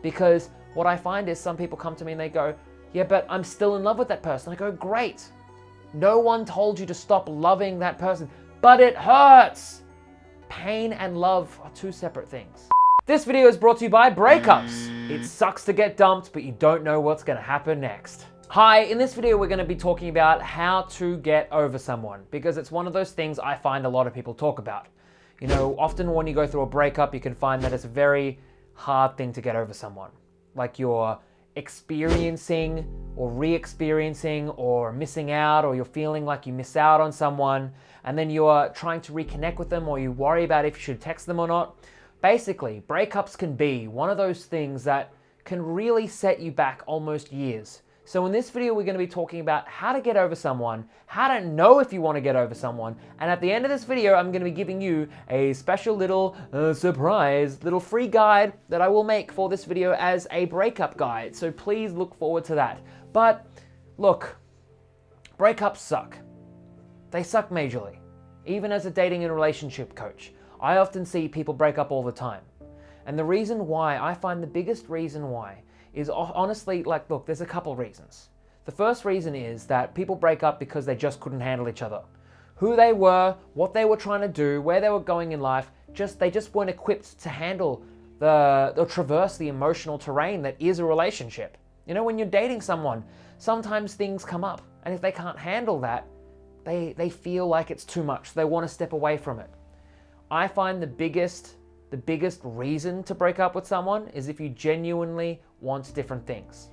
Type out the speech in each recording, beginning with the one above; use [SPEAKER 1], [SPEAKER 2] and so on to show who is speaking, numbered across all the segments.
[SPEAKER 1] Because what I find is some people come to me and they go, yeah, but I'm still in love with that person. I go, great. No one told you to stop loving that person, but it hurts. Pain and love are two separate things. This video is brought to you by Breakups. It sucks to get dumped, but you don't know what's gonna happen next. Hi, in this video we're gonna be talking about how to get over someone, because it's one of those things I find a lot of people talk about. You know, often when you go through a breakup, you can find that it's a very hard thing to get over someone. Like you're experiencing or re-experiencing or missing out, or you're feeling like you miss out on someone, and then you're trying to reconnect with them, or you worry about if you should text them or not. Basically, breakups can be one of those things that can really set you back almost years. So in this video, we're going to be talking about how to get over someone, how to know if you want to get over someone, and at the end of this video, I'm going to be giving you a special little surprise, little free guide that I will make for this video as a breakup guide. So please look forward to that. But look, breakups suck. They suck majorly. Even as a dating and relationship coach, I often see people break up all the time. And the reason why, I find the biggest reason why, is honestly, like, look, there's a couple reasons. The first reason is that people break up because they just couldn't handle each other. Who they were, what they were trying to do, where they were going in life, they just weren't equipped to handle or traverse the emotional terrain that is a relationship. You know, when you're dating someone, sometimes things come up, and if they can't handle that, they feel like it's too much. They want to step away from it. I find the biggest reason to break up with someone is if you genuinely want different things.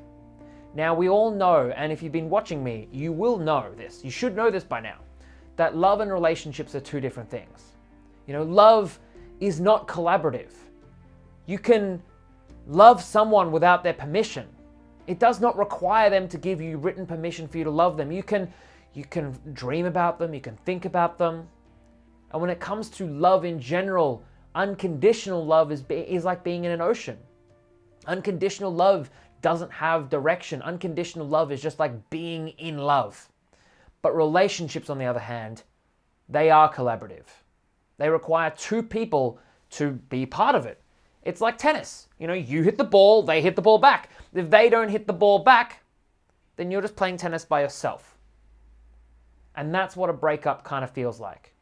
[SPEAKER 1] Now, we all know, and if you've been watching me, you will know this, you should know this by now, that love and relationships are two different things. You know, love is not collaborative. You can love someone without their permission. It does not require them to give you written permission for you to love them. You can dream about them, you can think about them. And when it comes to love in general, unconditional love is like being in an ocean. Unconditional love doesn't have direction. Unconditional love is just like being in love. But relationships, on the other hand, they are collaborative. They require two people to be part of it. It's like tennis. You know, you hit the ball, they hit the ball back. If they don't hit the ball back, then you're just playing tennis by yourself. And that's what a breakup kind of feels like.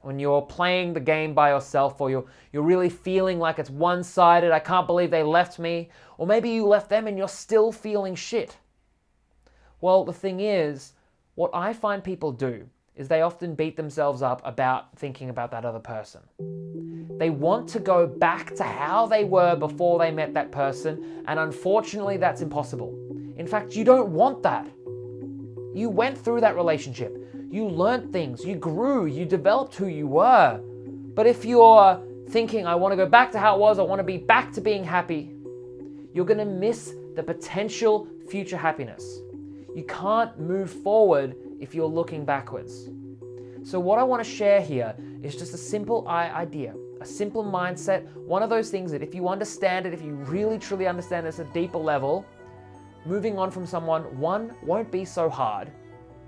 [SPEAKER 1] When you're playing the game by yourself, or you're really feeling like it's one-sided, I can't believe they left me, or maybe you left them and you're still feeling shit. Well, the thing is, what I find people do is they often beat themselves up about thinking about that other person. They want to go back to how they were before they met that person, and unfortunately that's impossible. In fact, you don't want that. You went through that relationship. You learned things, you grew, you developed who you were. But if you're thinking, I want to go back to how it was, I want to be back to being happy, you're going to miss the potential future happiness. You can't move forward if you're looking backwards. So what I want to share here is just a simple idea, a simple mindset, one of those things that if you understand it, if you really truly understand it at a deeper level, moving on from someone, one, won't be so hard,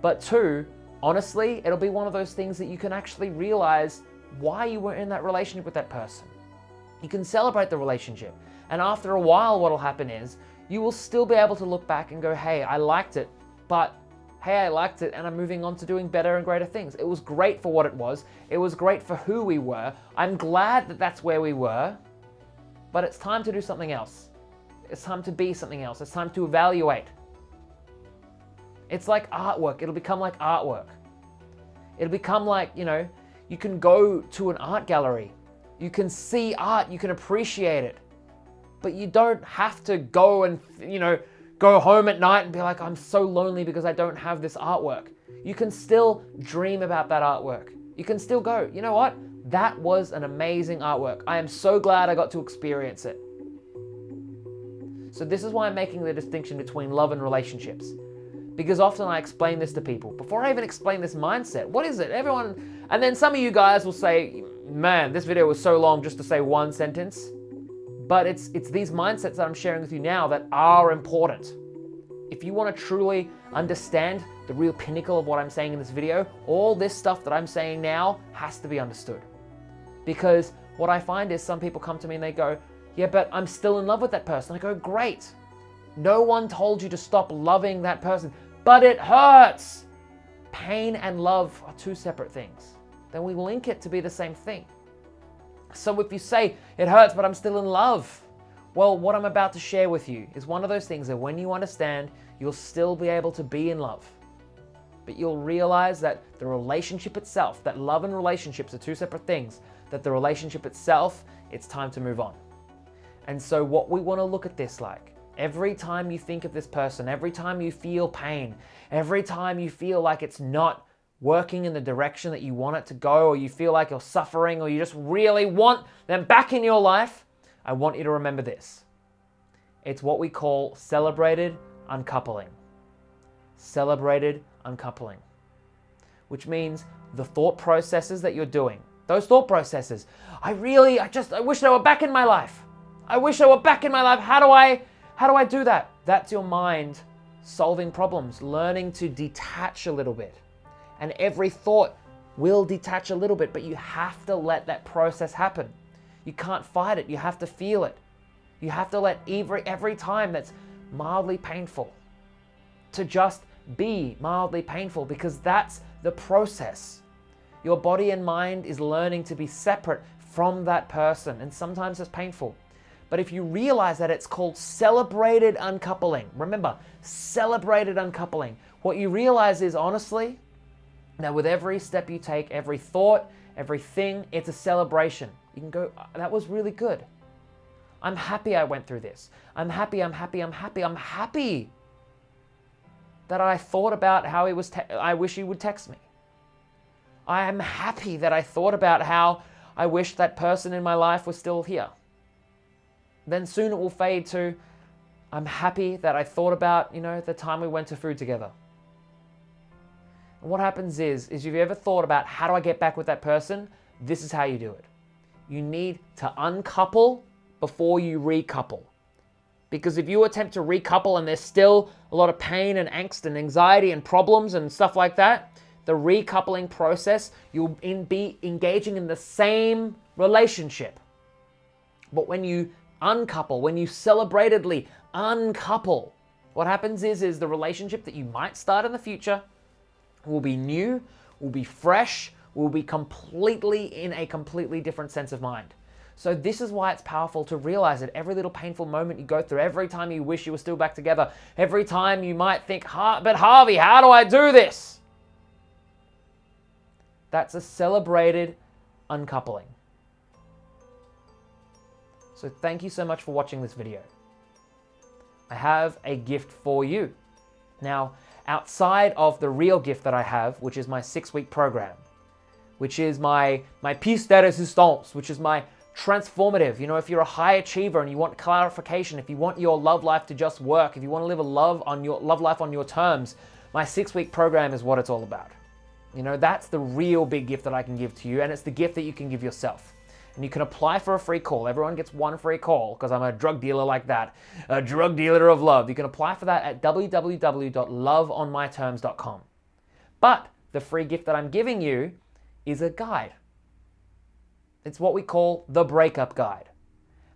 [SPEAKER 1] but two, honestly, it'll be one of those things that you can actually realize why you were in that relationship with that person. You can celebrate the relationship. And after a while, what'll happen is you will still be able to look back and go, hey, I liked it, but hey, I liked it and I'm moving on to doing better and greater things. It was great for what it was. It was great for who we were. I'm glad that that's where we were, but it's time to do something else. It's time to be something else. It's time to evaluate. It's like artwork. It'll become like artwork. It'll become like, you know, you can go to an art gallery. You can see art. You can appreciate it. But you don't have to go and, you know, go home at night and be like, I'm so lonely because I don't have this artwork. You can still dream about that artwork. You can still go, you know what? That was an amazing artwork. I am so glad I got to experience it. So this is why I'm making the distinction between love and relationships. Because often I explain this to people. Before I even explain this mindset, what is it? Everyone, and then some of you guys will say, man, this video was so long just to say one sentence. But it's these mindsets that I'm sharing with you now that are important. If you want to truly understand the real pinnacle of what I'm saying in this video, all this stuff that I'm saying now has to be understood. Because what I find is some people come to me and they go, yeah, but I'm still in love with that person. I go, great. No one told you to stop loving that person, but it hurts. Pain and love are two separate things. Then we link it to be the same thing. So if you say, it hurts, but I'm still in love, well, what I'm about to share with you is one of those things that when you understand, you'll still be able to be in love. But you'll realize that the relationship itself, that love and relationships are two separate things, that the relationship itself, it's time to move on. And so what we want to look at this like, every time you think of this person, every time you feel pain, every time you feel like it's not working in the direction that you want it to go, or you feel like you're suffering, or you just really want them back in your life, I want you to remember this. It's what we call celebrated uncoupling. Celebrated uncoupling. Which means the thought processes that you're doing, those thought processes, I wish they were back in my life. I wish they were back in my life. How do I do that? That's your mind solving problems, learning to detach a little bit. And every thought will detach a little bit, but you have to let that process happen. You can't fight it. You have to feel it. You have to let every time that's mildly painful to just be mildly painful, because that's the process. Your body and mind is learning to be separate from that person, and sometimes it's painful. But if you realize that it's called celebrated uncoupling, remember, celebrated uncoupling, what you realize is honestly that with every step you take, every thought, everything, it's a celebration. You can go, that was really good. I'm happy I went through this. I'm happy that I thought about how he was, I wish he would text me. I am happy that I thought about how I wish that person in my life was still here. Then soon it will fade to, I'm happy that I thought about, the time we went to food together. And what happens is if you've ever thought about how do I get back with that person, this is how you do it. You need to uncouple before you recouple. Because if you attempt to recouple and there's still a lot of pain and angst and anxiety and problems and stuff like that, the recoupling process, you'll be engaging in the same relationship. But when you uncouple, when you celebratedly uncouple, what happens is the relationship that you might start in the future will be new, will be fresh, will be completely in a completely different sense of mind. So this is why it's powerful to realize that every little painful moment you go through, every time you wish you were still back together, every time you might think, but Harvey, how do I do this? That's a celebrated uncoupling. So thank you so much for watching this video. I have a gift for you. Now, outside of the real gift that I have, which is my 6-week program, which is my pièce de résistance, which is my transformative, if you're a high achiever and you want clarification, if you want your love life to just work, if you want to live a love life on your terms, my 6-week program is what it's all about. That's the real big gift that I can give to you, and it's the gift that you can give yourself. And you can apply for a free call. Everyone gets one free call because I'm a drug dealer like that, a drug dealer of love. You can apply for that at www.loveonmyterms.com. But the free gift that I'm giving you is a guide. It's what we call the Breakup Guide.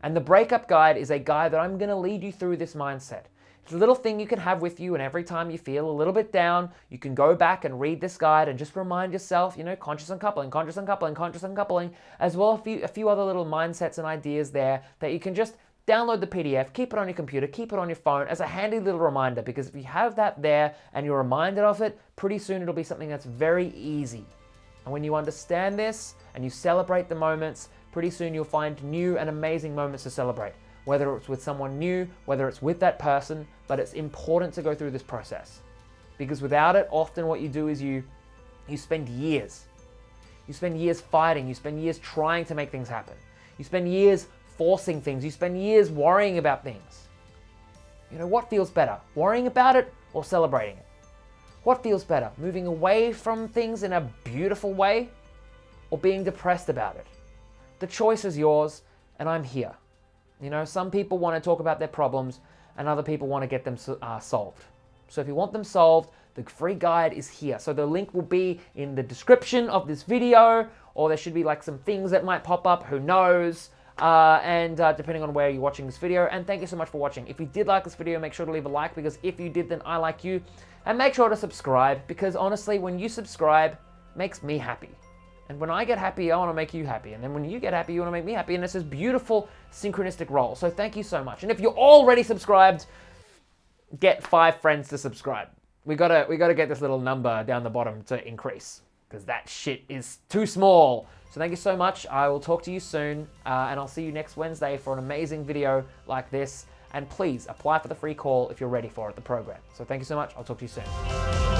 [SPEAKER 1] And the Breakup Guide is a guide that I'm going to lead you through this mindset. It's a little thing you can have with you, and every time you feel a little bit down, you can go back and read this guide and just remind yourself, conscious uncoupling, conscious uncoupling, conscious uncoupling, as well as a few other little mindsets and ideas there that you can just download the PDF, keep it on your computer, keep it on your phone as a handy little reminder, because if you have that there and you're reminded of it, pretty soon it'll be something that's very easy. And when you understand this and you celebrate the moments, pretty soon you'll find new and amazing moments to celebrate. Whether it's with someone new, whether it's with that person, but it's important to go through this process. Because without it, often what you do is you spend years. You spend years fighting, you spend years trying to make things happen. You spend years forcing things, you spend years worrying about things. What feels better? Worrying about it or celebrating it? What feels better? Moving away from things in a beautiful way or being depressed about it? The choice is yours, and I'm here. Some people want to talk about their problems and other people want to get them solved. So if you want them solved, the free guide is here. So the link will be in the description of this video, or there should be like some things that might pop up, who knows. and depending on where you're watching this video. And thank you so much for watching. If you did like this video, make sure to leave a like, because if you did, then I like you. And make sure to subscribe, because honestly, when you subscribe, it makes me happy. And when I get happy, I want to make you happy. And then when you get happy, you want to make me happy. And it's this beautiful synchronistic role. So thank you so much. And if you're already subscribed, get 5 friends to subscribe. We gotta get this little number down the bottom to increase, because that shit is too small. So thank you so much. I will talk to you soon, and I'll see you next Wednesday for an amazing video like this. And please apply for the free call if you're ready for it, the program. So thank you so much. I'll talk to you soon.